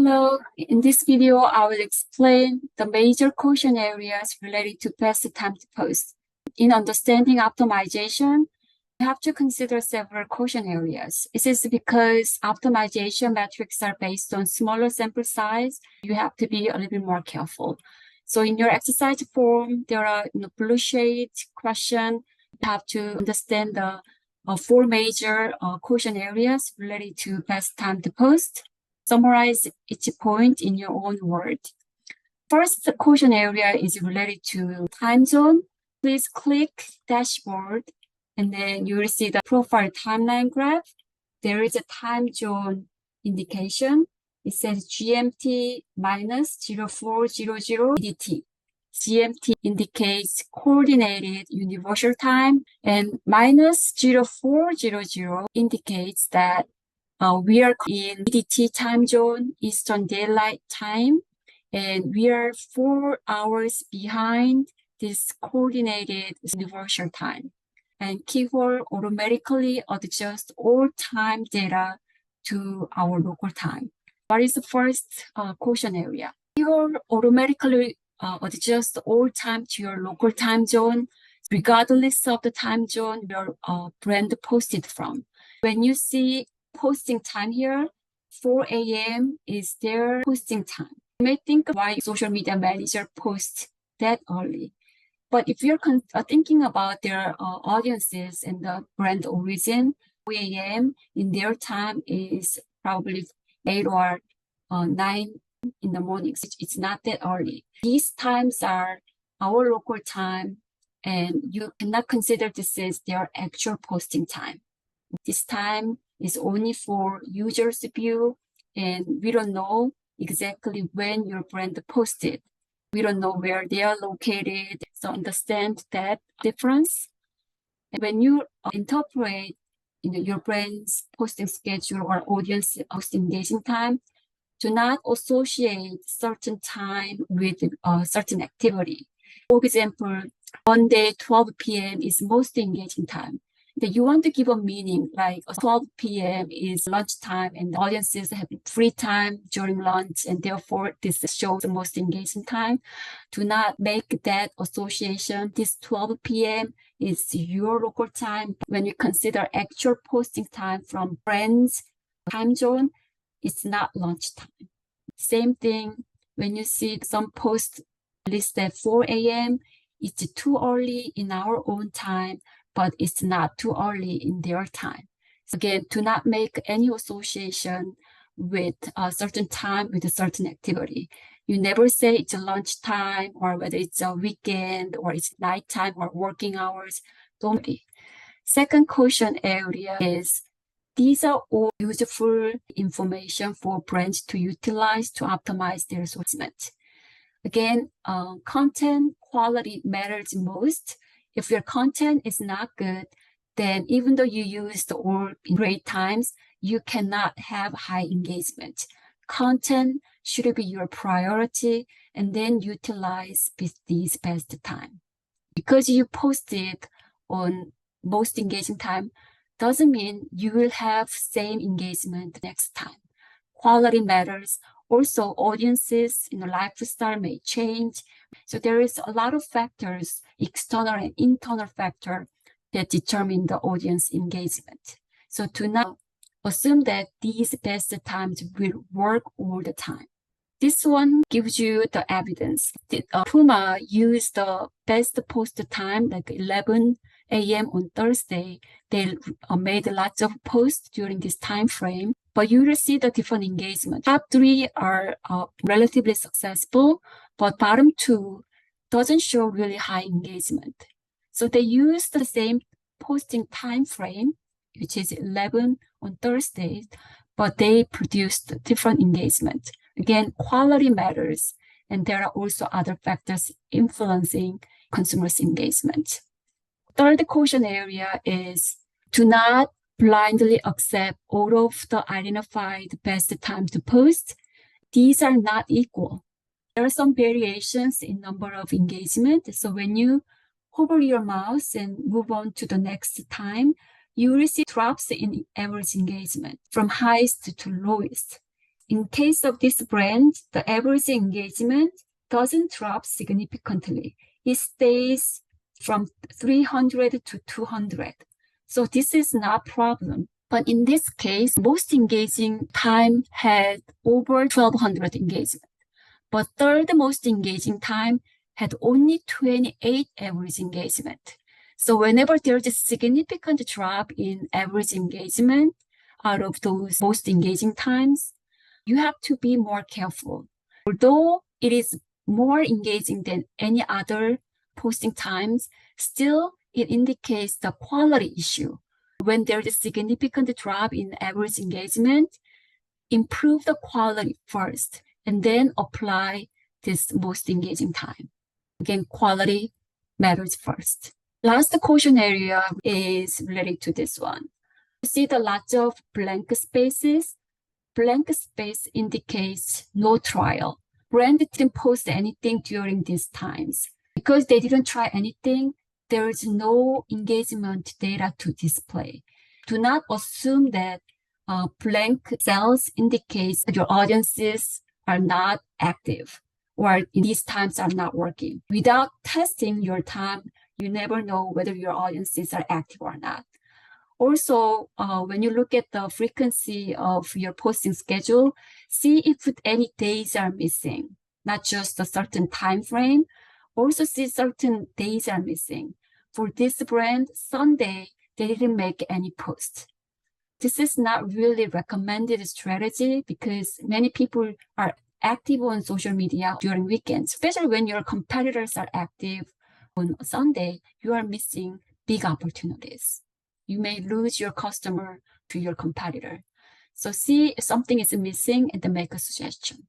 Hello, in this video, I will explain the major quotient areas related to best time to post. In understanding optimization, you have to consider several quotient areas. This is because optimization metrics are based on smaller sample size. You have to be a little bit more careful. So in your exercise form, there are blue shade question. You have to understand the four major quotient areas related to best time to post. Summarize each point in your own word. First, the quotient area is related to time zone. Please click dashboard, and then you will see the profile timeline graph. There is a time zone indication. It says GMT minus 0400 EDT. GMT indicates coordinated universal time, and minus 0400 indicates that we are in EDT time zone, Eastern Daylight Time, and we are 4 hours behind this coordinated universal time. And Keyhole automatically adjusts all time data to our local time. What is the first quotient area? Keyhole automatically adjusts all time to your local time zone, regardless of the time zone your brand posted from. When you see posting time here, 4 a.m. is their posting time. You may think why social media manager posts that early. But if you're thinking about their audiences and the brand origin, 4 a.m. in their time is probably 8 or 9 in the morning. It's not that early. These times are our local time, and you cannot consider this as their actual posting time. This time is only for users' view, and we don't know exactly when your brand posted. We don't know where they are located, so understand that difference. And when you interpret your brand's posting schedule or audience most engaging time, do not associate certain time with certain activity. For example, Monday 12 p.m. is most engaging time. That you want to give a meaning, like 12 p.m. is lunchtime and the audiences have free time during lunch, and therefore this shows the most engaging time. Do not make that association. This 12 p.m. is your local time. When you consider actual posting time from brand's time zone, it's not lunchtime. Same thing when you see some posts listed at 4 a.m., it's too early in our own time, but it's not too early in their time. So again, do not make any association with a certain time with a certain activity. You never say it's a lunchtime or whether it's a weekend or it's nighttime or working hours. Don't be. Second quotient area is these are all useful information for brands to utilize to optimize their assortment. Again, content quality matters most. If your content is not good, then even though you used all great times, you cannot have high engagement. Content should be your priority, and then utilize these best time. Because you posted on most engaging time doesn't mean you will have same engagement next time. Quality matters. Also, audiences, lifestyle may change. So there is a lot of factors, external and internal factor, that determine the audience engagement. So do not assume that these best times will work all the time. This one gives you the evidence. Puma used the best post time, like 11 a.m. on Thursday. They made lots of posts during this time frame, but you will see the different engagement. Top 3 are relatively successful, but bottom 2 doesn't show really high engagement. So they used the same posting time frame, which is 11 on Thursdays, but they produced different engagement. Again, quality matters, and there are also other factors influencing consumers' engagement. Third quotient area is do not blindly accept all of the identified best time to post. These are not equal. There are some variations in number of engagement. So when you hover your mouse and move on to the next time, you will see drops in average engagement from highest to lowest. In case of this brand, the average engagement doesn't drop significantly. It stays from 300 to 200. So this is not a problem. But in this case, most engaging time had over 1,200 engagement. But third most engaging time had only 28 average engagement. So whenever there's a significant drop in average engagement out of those most engaging times, you have to be more careful. Although it is more engaging than any other posting times, still it indicates the quality issue. When there's a significant drop in average engagement, improve the quality first and then apply this most engaging time. Again, quality matters first. Last caution area is related to this one. You see the lots of blank spaces. Blank space indicates no trial. Brand didn't post anything during these times. Because they didn't try anything, there is no engagement data to display. Do not assume that blank cells indicates that your audiences are not active or these times are not working. Without testing your time, you never know whether your audiences are active or not. Also, when you look at the frequency of your posting schedule, see if any days are missing, not just a certain time frame. Also see certain days are missing. For this brand, Sunday, they didn't make any posts. This is not really recommended strategy because many people are active on social media during weekends, especially when your competitors are active on Sunday, you are missing big opportunities. You may lose your customer to your competitor. So see if something is missing and then make a suggestion.